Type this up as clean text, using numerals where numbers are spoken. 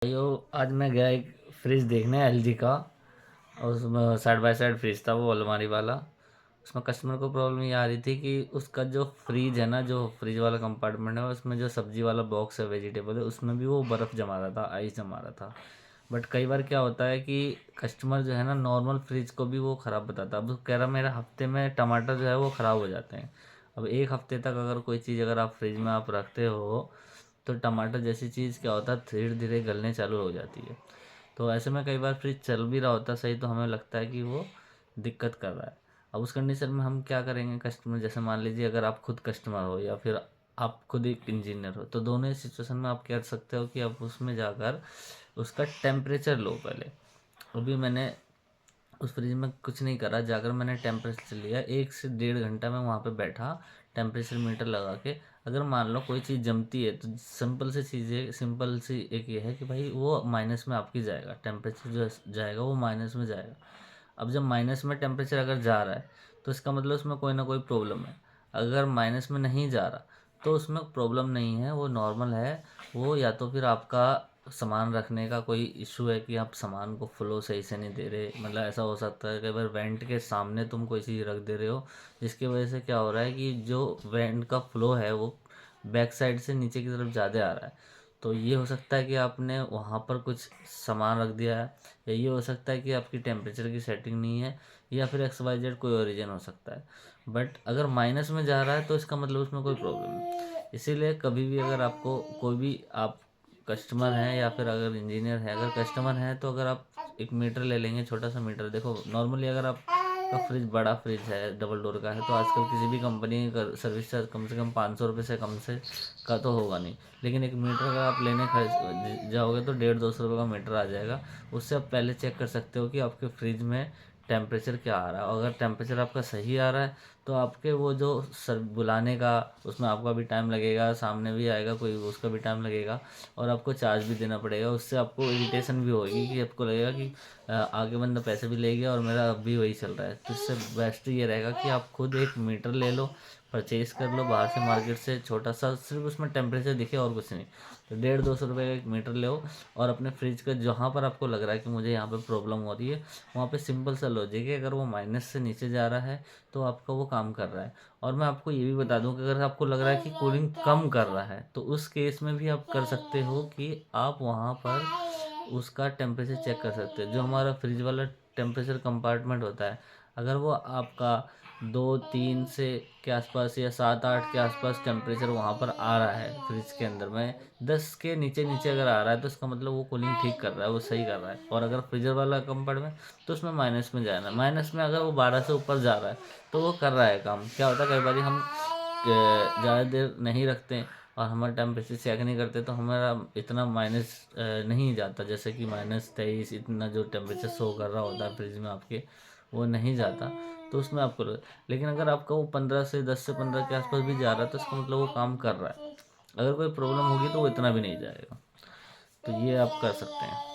भाइयों, आज मैं गया एक फ्रिज देखने एलजी का। और उसमें साइड बाय साइड फ्रिज था, वो अलमारी वाला। उसमें कस्टमर को प्रॉब्लम ये आ रही थी कि उसका जो फ्रिज है ना, जो फ्रिज वाला कंपार्टमेंट है, उसमें जो सब्जी वाला बॉक्स है, वेजिटेबल है, उसमें भी वो बर्फ़ जमा रहा था, आइस जमा रहा था। बट कई बार क्या होता है कि कस्टमर जो है ना, नॉर्मल फ्रिज को भी वो ख़राब बताता है। अब वो कह रहा मेरा हफ्ते में टमाटर जो है वो ख़राब हो जाते हैं। अब एक हफ्ते तक अगर कोई चीज़ अगर आप फ्रिज में आप रखते हो, तो टमाटर जैसी चीज़ क्या होता है, धीरे धीरे गलने चालू हो जाती है। तो ऐसे में कई बार फ्रिज चल भी रहा होता है सही, तो हमें लगता है कि वो दिक्कत कर रहा है। अब उस कंडीशन में हम क्या करेंगे, कस्टमर जैसे मान लीजिए अगर आप खुद कस्टमर हो या फिर आप खुद एक इंजीनियर हो, तो दोनों ही सिचुएशन में आप क्या कर सकते हो कि आप उसमें जाकर उसका टेम्परेचर लो पहले। अभी मैंने उस फ्रिज में कुछ नहीं करा, जाकर मैंने टेम्परेचर लिया, 1 से 1.5 घंटा मैं वहाँ पे बैठा टेम्परेचर मीटर लगा के। अगर मान लो कोई चीज़ जमती है, तो सिंपल सी चीज़ें, सिंपल सी एक ये है कि भाई वो माइनस में आपकी जाएगा, टेम्परेचर जो जाएगा वो माइनस में जाएगा। अब जब माइनस में टेम्परेचर अगर जा रहा है, तो इसका मतलब उसमें कोई ना कोई प्रॉब्लम है। अगर माइनस में नहीं जा रहा, तो उसमें प्रॉब्लम नहीं है, वो नॉर्मल है। वो या तो फिर आपका सामान रखने का कोई इशू है कि आप सामान को फ्लो सही से नहीं दे रहे। मतलब ऐसा हो सकता है कई बार वेंट के सामने तुम कोई चीज़ रख दे रहे हो, जिसकी वजह से क्या हो रहा है कि जो वेंट का फ्लो है वो बैक साइड से नीचे की तरफ ज़्यादा आ रहा है। तो ये हो सकता है कि आपने वहाँ पर कुछ सामान रख दिया है, या ये हो सकता है कि आपकी टेम्परेचर की सेटिंग नहीं है, या फिर एक्स वाई जेड कोई और रीज़न हो सकता है। बट अगर माइनस में जा रहा है, तो इसका मतलब उसमें कोई प्रॉब्लम नहीं। इसीलिए कभी भी अगर आपको कोई भी आप कस्टमर हैं या फिर अगर इंजीनियर है, अगर कस्टमर हैं तो अगर आप एक मीटर ले लेंगे, छोटा सा मीटर। देखो नॉर्मली अगर आपका फ्रिज बड़ा फ्रिज है, डबल डोर का है, तो आजकल किसी भी कंपनी का सर्विस चार्ज कम से कम 500 रुपये से कम से का तो होगा नहीं। लेकिन एक मीटर अगर आप लेने जाओगे, तो 150-200 रुपये का मीटर आ जाएगा। उससे आप पहले चेक कर सकते हो कि आपके फ्रिज में टेम्परेचर क्या आ रहा है। अगर टेम्परेचर आपका सही आ रहा है, तो आपके वो जो सर बुलाने का, उसमें आपका भी टाइम लगेगा, सामने भी आएगा कोई, उसका भी टाइम लगेगा, और आपको चार्ज भी देना पड़ेगा। उससे आपको इरिटेशन भी होगी कि आपको लगेगा कि आगे बंदा पैसे भी ले गया और मेरा अब भी वही चल रहा है। तो इससे बेस्ट ये रहेगा कि आप खुद एक मीटर ले लो, परचेज कर लो बाहर से मार्केट से, छोटा सा, सिर्फ उसमें टेम्परेचर दिखे और कुछ नहीं। तो 150-200 रुपये का एक मीटर ले, और अपने फ्रिज का जहाँ पर आपको लग रहा है कि मुझे यहाँ पे प्रॉब्लम हो रही है, वहाँ पे सिंपल सा लॉजिक है, अगर वो माइनस से नीचे जा रहा है, तो आपका वो काम कर रहा है। और मैं आपको ये भी बता दूं कि अगर आपको लग रहा है कि कूलिंग कम कर रहा है, तो उस केस में भी आप कर सकते हो कि आप वहाँ पर उसका टेम्परेचर चेक कर सकते हो। जो हमारा फ्रिज वाला टेम्परेचर कंपार्टमेंट होता है, अगर वो आपका 2-3 से के आसपास या 7-8 के आसपास टेम्परेचर वहाँ पर आ रहा है फ्रिज के अंदर में, 10 के नीचे नीचे अगर आ रहा है, तो इसका मतलब वो कूलिंग ठीक कर रहा है, वो सही कर रहा है। और अगर फ्रीजर वाला कंपार्टमेंट, तो उसमें माइनस में जाना है। माइनस में अगर वो 12 से ऊपर जा रहा है, तो वो कर रहा है काम। क्या होता है, कई बार हम ज़्यादा देर नहीं रखते हैं और हमारा टेम्परेचर चेक नहीं करते, तो हमारा इतना माइनस नहीं जाता। जैसे कि -23 इतना जो टेम्परेचर शो कर रहा होता है फ्रिज में आपके, वो नहीं जाता। तो उसमें आपको लेकिन अगर आपका वो 15 से 10 से 15 के आसपास भी जा रहा है, तो इसका मतलब वो काम कर रहा है। अगर कोई प्रॉब्लम होगी तो वो इतना भी नहीं जाएगा। तो ये आप कर सकते हैं।